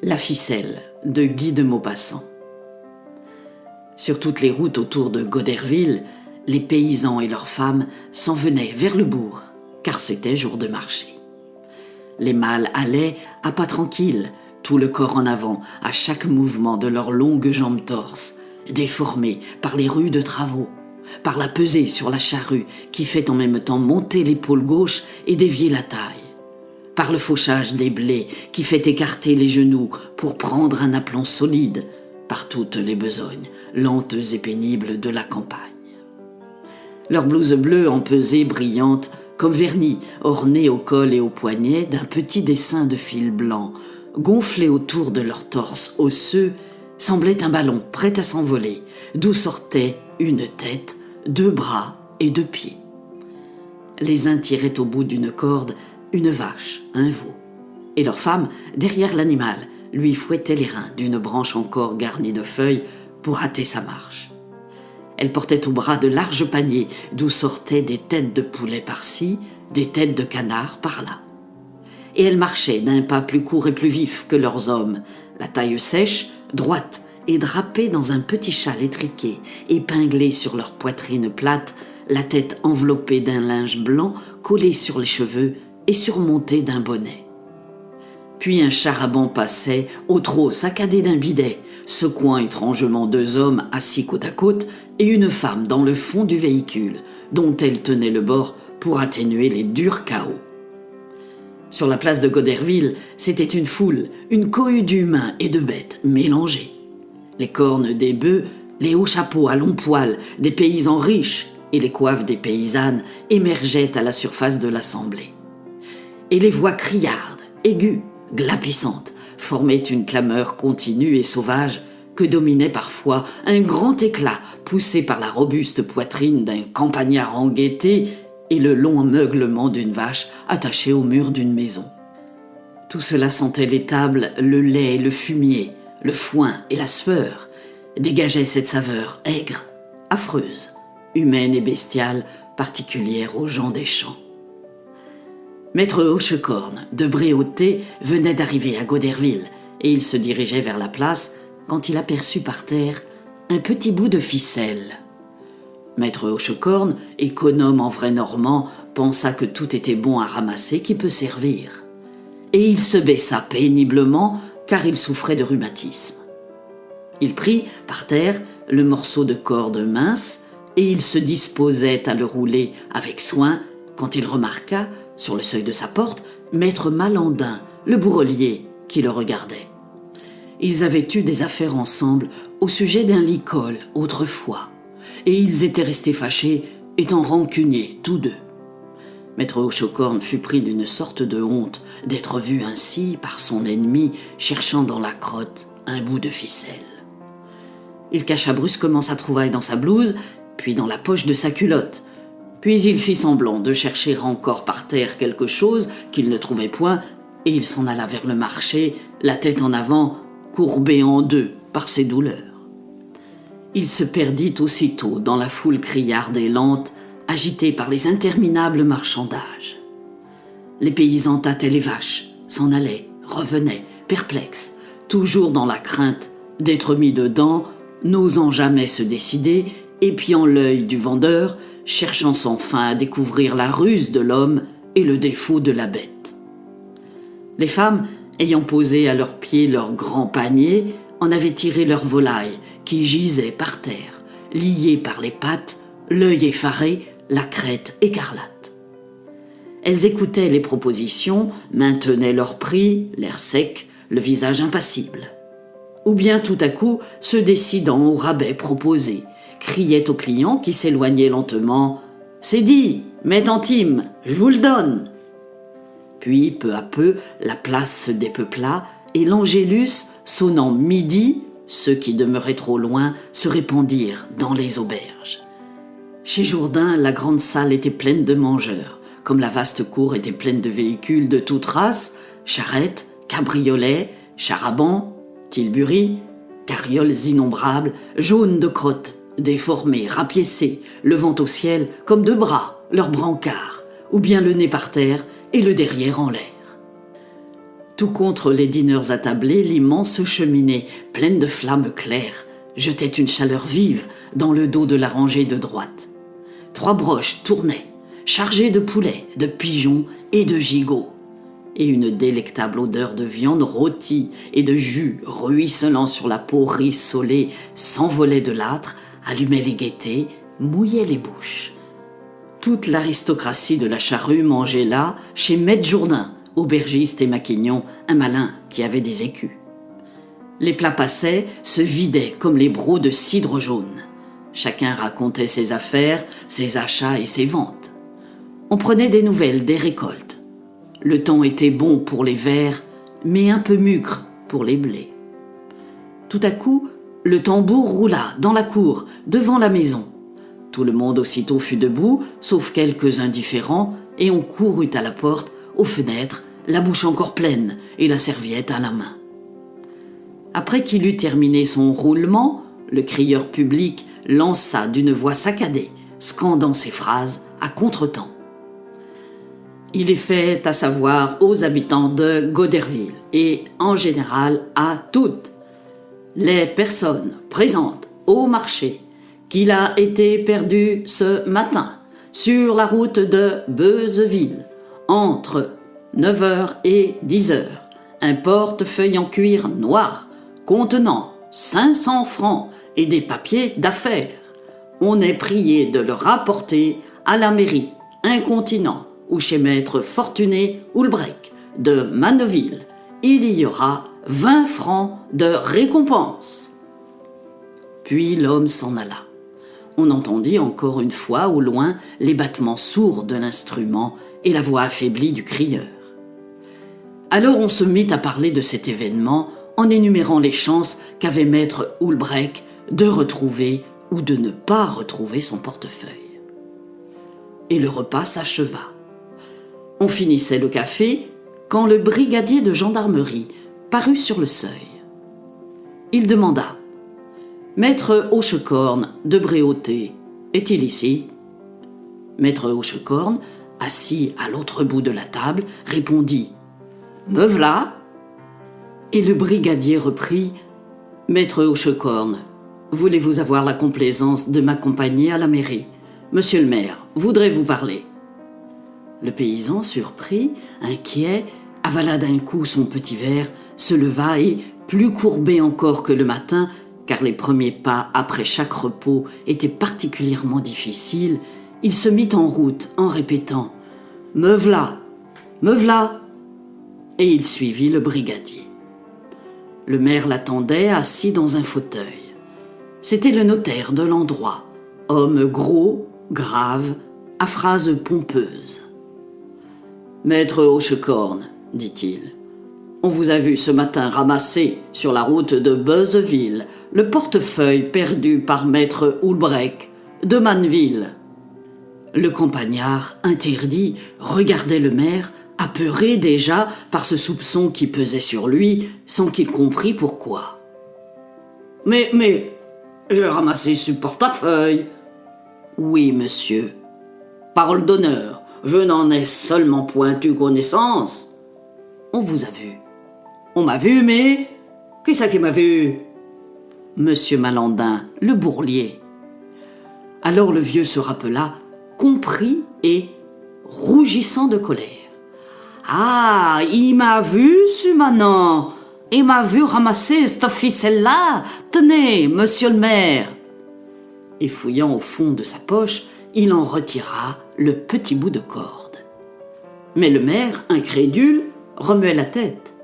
La ficelle de Guy de Maupassant. Sur toutes les routes autour de Goderville, les paysans et leurs femmes s'en venaient vers le bourg, car c'était jour de marché. Les mâles allaient à pas tranquilles, tout le corps en avant, à chaque mouvement de leurs longues jambes torses, déformées par les rudes travaux, par la pesée sur la charrue qui fait en même temps monter l'épaule gauche et dévier la taille, par le fauchage des blés qui fait écarter les genoux pour prendre un aplomb solide, par toutes les besognes, lentes et pénibles de la campagne. Leurs blouses bleues empesées, brillantes, comme vernis, ornées au col et au poignet d'un petit dessin de fil blanc, gonflé autour de leur torse osseux, semblait un ballon prêt à s'envoler, d'où sortaient une tête, 2 bras et 2 pieds. Les uns tiraient au bout d'une corde une vache, un veau, et leurs femmes, derrière l'animal, lui fouettaient les reins d'une branche encore garnie de feuilles pour hâter sa marche. Elle portait au bras de larges paniers d'où sortaient des têtes de poulet par-ci, des têtes de canard par-là. Et elle marchait d'un pas plus court et plus vif que leurs hommes, la taille sèche, droite et drapée dans un petit châle étriqué, épinglé sur leur poitrine plate, la tête enveloppée d'un linge blanc collé sur les cheveux et surmonté d'un bonnet. Puis un char-à-banc passait, au trot saccadé d'un bidet, secouant étrangement 2 hommes assis côte à côte et une femme dans le fond du véhicule, dont elle tenait le bord pour atténuer les durs cahots. Sur la place de Goderville, c'était une foule, une cohue d'humains et de bêtes mélangées. Les cornes des bœufs, les hauts chapeaux à longs poils des paysans riches et les coiffes des paysannes émergeaient à la surface de l'assemblée. Et les voix criardes, aiguës, glapissantes, formaient une clameur continue et sauvage que dominait parfois un grand éclat poussé par la robuste poitrine d'un campagnard en gaieté et le long meuglement d'une vache attachée au mur d'une maison. Tout cela sentait l'étable, le lait et le fumier, le foin et la sueur, dégageait cette saveur aigre, affreuse, humaine et bestiale, particulière aux gens des champs. Maître Hochecorne de Bréauté venait d'arriver à Goderville et il se dirigeait vers la place quand il aperçut par terre un petit bout de ficelle. Maître Hochecorne, économe en vrai Normand, pensa que tout était bon à ramasser qui peut servir. Et il se baissa péniblement car il souffrait de rhumatisme. Il prit, par terre, le morceau de corde mince et il se disposait à le rouler avec soin quand il remarqua, sur le seuil de sa porte, maître Malandin, le bourrelier, qui le regardait. Ils avaient eu des affaires ensemble au sujet d'un licol autrefois, et ils étaient restés fâchés, étant rancuniers tous deux. Maître Hochecorne fut pris d'une sorte de honte d'être vu ainsi par son ennemi cherchant dans la crotte un bout de ficelle. Il cacha brusquement sa trouvaille dans sa blouse, puis dans la poche de sa culotte. Puis il fit semblant de chercher encore par terre quelque chose qu'il ne trouvait point, et il s'en alla vers le marché, la tête en avant, courbé en 2 par ses douleurs. Il se perdit aussitôt dans la foule criarde et lente, agitée par les interminables marchandages. Les paysans tâtaient les vaches, s'en allaient, revenaient, perplexes, toujours dans la crainte d'être mis dedans, n'osant jamais se décider, épiant l'œil du vendeur, cherchant sans fin à découvrir la ruse de l'homme et le défaut de la bête. Les femmes, ayant posé à leurs pieds leurs grands paniers, en avaient tiré leurs volailles qui gisaient par terre, liées par les pattes, l'œil effaré, la crête écarlate. Elles écoutaient les propositions, maintenaient leur prix, l'air sec, le visage impassible. Ou bien tout à coup, se décidant au rabais proposé, criait au client qui s'éloignait lentement « C'est dit, mets centime, je vous le donne !» Puis, peu à peu, la place se dépeupla et l'Angélus, sonnant midi, ceux qui demeuraient trop loin se répandirent dans les auberges. Chez Jourdain, la grande salle était pleine de mangeurs, comme la vaste cour était pleine de véhicules de toutes races, charrettes, cabriolets, char-à-bancs, tilburys, carrioles innombrables, jaunes de crottes, déformés, rapiécés, levant au ciel comme 2 bras, leurs brancards, ou bien le nez par terre et le derrière en l'air. Tout contre les dîneurs attablés, l'immense cheminée, pleine de flammes claires, jetait une chaleur vive dans le dos de la rangée de droite. 3 broches tournaient, chargées de poulets, de pigeons et de gigots. Et une délectable odeur de viande rôtie et de jus ruisselant sur la peau rissolée s'envolait de l'âtre, allumait les gaietés, mouillait les bouches. Toute l'aristocratie de la charrue mangeait là, chez Maître Jourdain, aubergiste et maquignon, un malin qui avait des écus. Les plats passaient, se vidaient comme les brocs de cidre jaune. Chacun racontait ses affaires, ses achats et ses ventes. On prenait des nouvelles des récoltes. Le temps était bon pour les vers, mais un peu mûcre pour les blés. Tout à coup, le tambour roula dans la cour, devant la maison. Tout le monde aussitôt fut debout, sauf quelques indifférents, et on courut à la porte, aux fenêtres, la bouche encore pleine et la serviette à la main. Après qu'il eut terminé son roulement, le crieur public lança d'une voix saccadée, scandant ses phrases à contretemps. Il est fait à savoir aux habitants de Goderville et en général à toutes les personnes présentes au marché qu'il a été perdu ce matin sur la route de Beuzeville entre 9h et 10h un portefeuille en cuir noir contenant 500 francs et des papiers d'affaires. On est prié de le rapporter à la mairie incontinent ou chez maître Fortuné Houlbrec de Manneville. Il y aura 20 francs de récompense. Puis l'homme s'en alla. On entendit encore une fois au loin les battements sourds de l'instrument et la voix affaiblie du crieur. Alors on se mit à parler de cet événement en énumérant les chances qu'avait maître Houlbrec de retrouver ou de ne pas retrouver son portefeuille. Et le repas s'acheva. On finissait le café quand le brigadier de gendarmerie parut sur le seuil. Il demanda « Maître Hochecorne de Bréauté, est-il ici ?» Maître Hochecorne, assis à l'autre bout de la table, répondit « Me v'là !» Et le brigadier reprit « Maître Hochecorne, voulez-vous avoir la complaisance de m'accompagner à la mairie ? Monsieur le maire voudrait vous parler. » Le paysan, surpris, inquiet, avala d'un coup son petit verre, se leva et, plus courbé encore que le matin, car les premiers pas après chaque repos étaient particulièrement difficiles, il se mit en route en répétant « Me v'là, me v'là !» Et il suivit le brigadier. Le maire l'attendait assis dans un fauteuil. C'était le notaire de l'endroit, homme gros, grave, à phrases pompeuses. « Maître Hochecorne, dit-il, on vous a vu ce matin ramasser sur la route de Beuzeville le portefeuille perdu par maître Houlbrec de Manneville. » Le campagnard, interdit, regardait le maire, apeuré déjà par ce soupçon qui pesait sur lui, sans qu'il comprît pourquoi. « Mais, j'ai ramassé ce portefeuille. »« Oui, monsieur. Parole d'honneur, je n'en ai seulement point eu connaissance. »« On vous a vu. »« On m'a vu, mais... Qui c'est qui m'a vu ?»« Monsieur Malandin, le bourlier. » Alors le vieux se rappela, comprit et, rougissant de colère. « Ah, il m'a vu, ce maintenant. Il m'a vu ramasser cette ficelle-là. Tenez, monsieur le maire. » Et fouillant au fond de sa poche, il en retira le petit bout de corde. Mais le maire, incrédule, remuait la tête.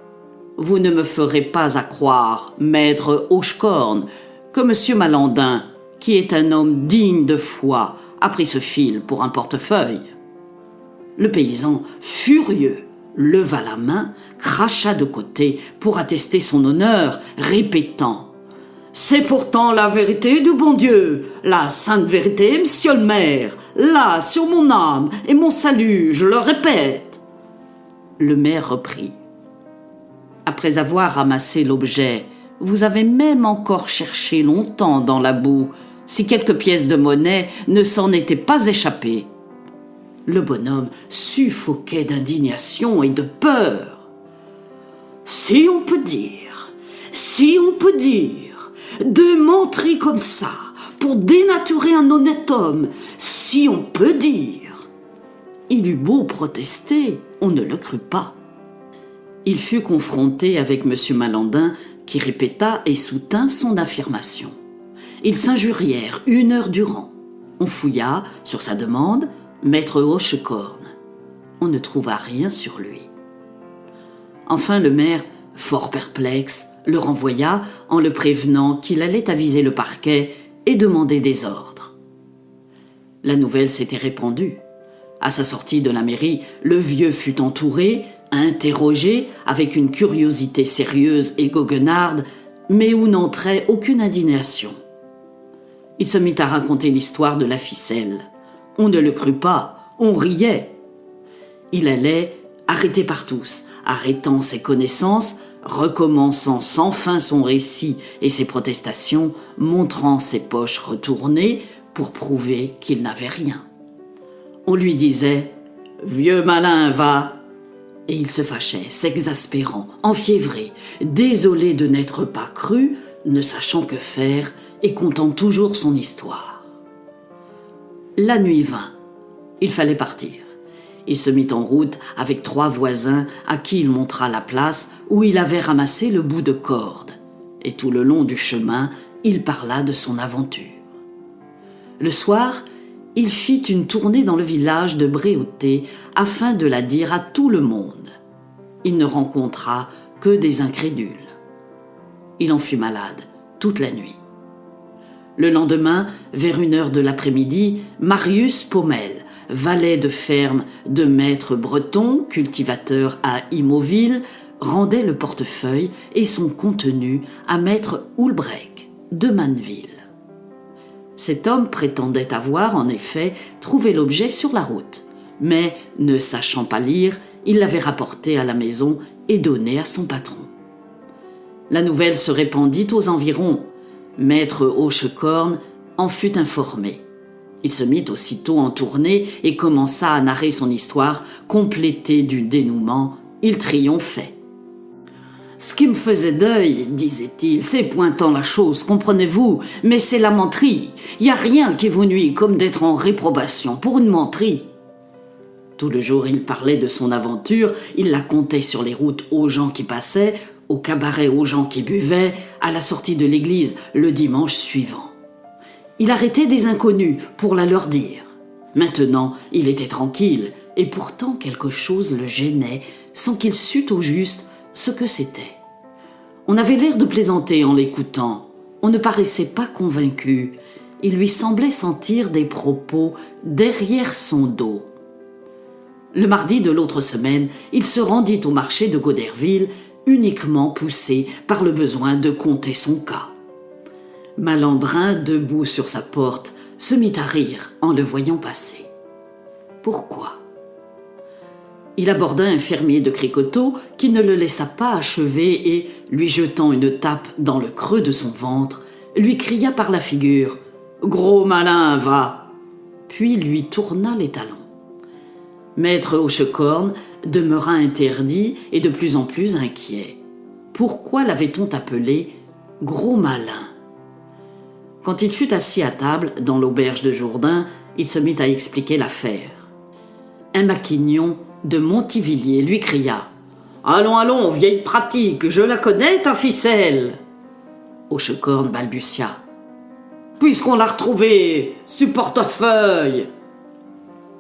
« Vous ne me ferez pas accroire, maître Hochecorne, que monsieur Malandin, qui est un homme digne de foi, a pris ce fil pour un portefeuille. » Le paysan, furieux, leva la main, cracha de côté pour attester son honneur, répétant « C'est pourtant la vérité du bon Dieu, la sainte vérité, monsieur le maire, là, sur mon âme et mon salut, je le répète. » Le maire reprit « Après avoir ramassé l'objet, vous avez même encore cherché longtemps dans la boue, si quelques pièces de monnaie ne s'en étaient pas échappées. » Le bonhomme suffoquait d'indignation et de peur. Si on peut dire, de mentir comme ça, pour dénaturer un honnête homme, si on peut dire. » Il eut beau protester, on ne le crut pas. Il fut confronté avec M. Malandin, qui répéta et soutint son affirmation. Ils s'injurièrent 1 heure durant. On fouilla, sur sa demande, maître Hochecorne. On ne trouva rien sur lui. Enfin, le maire, fort perplexe, le renvoya en le prévenant qu'il allait aviser le parquet et demander des ordres. La nouvelle s'était répandue. À sa sortie de la mairie, le vieux fut entouré, interrogé avec une curiosité sérieuse et goguenarde, mais où n'entrait aucune indignation. Il se mit à raconter l'histoire de la ficelle. On ne le crut pas, on riait. Il allait, arrêté par tous, arrêtant ses connaissances, recommençant sans fin son récit et ses protestations, montrant ses poches retournées pour prouver qu'il n'avait rien. On lui disait « Vieux malin, va !» Et il se fâchait, s'exaspérant, enfiévré, désolé de n'être pas cru, ne sachant que faire et contant toujours son histoire. La nuit vint. Il fallait partir. Il se mit en route avec 3 voisins à qui il montra la place où il avait ramassé le bout de corde. Et tout le long du chemin, il parla de son aventure. Le soir, il fit une tournée dans le village de Bréauté afin de la dire à tout le monde. Il ne rencontra que des incrédules. Il en fut malade toute la nuit. Le lendemain, vers 1 heure de l'après-midi, Marius Paumelle, valet de ferme de maître Breton, cultivateur à Imauville, rendait le portefeuille et son contenu à maître Houlbrec de Manneville. Cet homme prétendait avoir, en effet, trouvé l'objet sur la route, mais, ne sachant pas lire, il l'avait rapporté à la maison et donné à son patron. La nouvelle se répandit aux environs. Maître Hochecorne en fut informé. Il se mit aussitôt en tournée et commença à narrer son histoire, complétée du dénouement. Il triomphait. « Ce qui me faisait deuil, disait-il, c'est point tant la chose, comprenez-vous, mais c'est la menterie. Y a rien qui vous nuit comme d'être en réprobation pour une menterie. » Tout le jour, il parlait de son aventure, il la contait sur les routes aux gens qui passaient, au cabaret aux gens qui buvaient, à la sortie de l'église le dimanche suivant. Il arrêtait des inconnus pour la leur dire. Maintenant, il était tranquille, et pourtant quelque chose le gênait, sans qu'il sût au juste ce que c'était. On avait l'air de plaisanter en l'écoutant. On ne paraissait pas convaincu. Il lui semblait sentir des propos derrière son dos. Le mardi de l'autre semaine, il se rendit au marché de Goderville, uniquement poussé par le besoin de conter son cas. Malandrin, debout sur sa porte, se mit à rire en le voyant passer. Pourquoi ? Il aborda un fermier de Cricoteau qui ne le laissa pas achever et, lui jetant une tape dans le creux de son ventre, lui cria par la figure « Gros malin, va !» puis lui tourna les talons. Maître Hochecorne demeura interdit et de plus en plus inquiet. Pourquoi l'avait-on appelé « gros malin » ? Quand il fut assis à table dans l'auberge de Jourdain, il se mit à expliquer l'affaire. Un maquignon de Montivilliers lui cria « Allons, allons, vieille pratique, je la connais, ta ficelle !» Hochecorne balbutia « Puisqu'on l'a retrouvée, sur portefeuille !»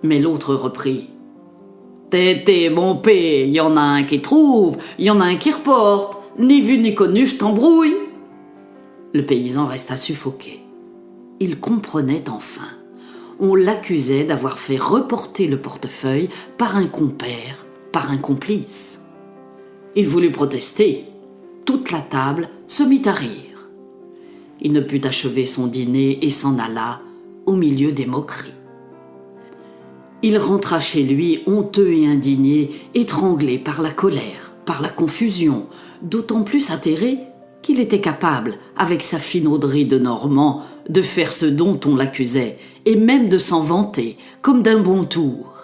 Mais l'autre reprit « Tété, mon pé, y en a un qui trouve, y en a un qui reporte, ni vu ni connu, je t'embrouille !» Le paysan resta suffoqué. Il comprenait enfin. On l'accusait d'avoir fait reporter le portefeuille par un compère, par un complice. Il voulut protester. Toute la table se mit à rire. Il ne put achever son dîner et s'en alla au milieu des moqueries. Il rentra chez lui honteux et indigné, étranglé par la colère, par la confusion, d'autant plus atterré qu'il était capable, avec sa finauderie de Normand, de faire ce dont on l'accusait, et même de s'en vanter, comme d'un bon tour.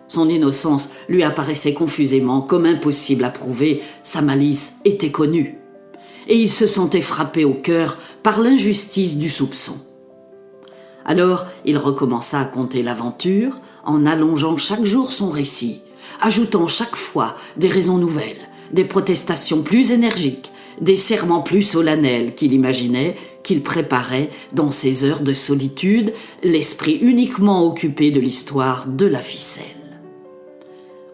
Son innocence lui apparaissait confusément comme impossible à prouver, sa malice était connue. Et il se sentait frappé au cœur par l'injustice du soupçon. Alors, il recommença à conter l'aventure en allongeant chaque jour son récit, ajoutant chaque fois des raisons nouvelles, des protestations plus énergiques, des serments plus solennels qu'il imaginait, qu'il préparait dans ses heures de solitude, l'esprit uniquement occupé de l'histoire de la ficelle.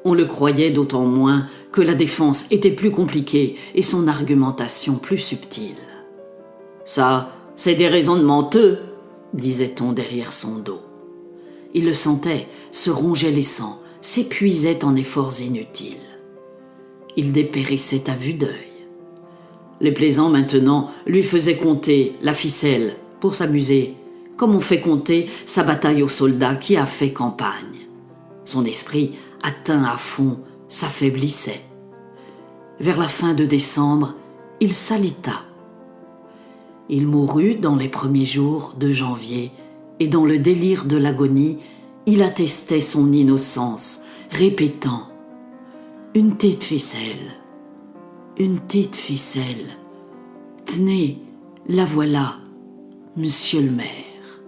On le croyait d'autant moins que la défense était plus compliquée et son argumentation plus subtile. « Ça, c'est des raisonnements menteux », disait-on derrière son dos. Il le sentait, se rongeait les sangs, s'épuisait en efforts inutiles. Il dépérissait à vue d'œil. Les plaisants maintenant lui faisaient compter la ficelle pour s'amuser, comme on fait compter sa bataille au soldat qui a fait campagne. Son esprit, atteint à fond, s'affaiblissait. Vers la fin de décembre, il s'alita. Il mourut dans les premiers jours de janvier et dans le délire de l'agonie, il attestait son innocence, répétant « Une petite ficelle, une petite ficelle. Tenez, la voilà, monsieur le maire. »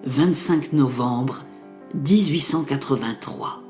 25 novembre 1883.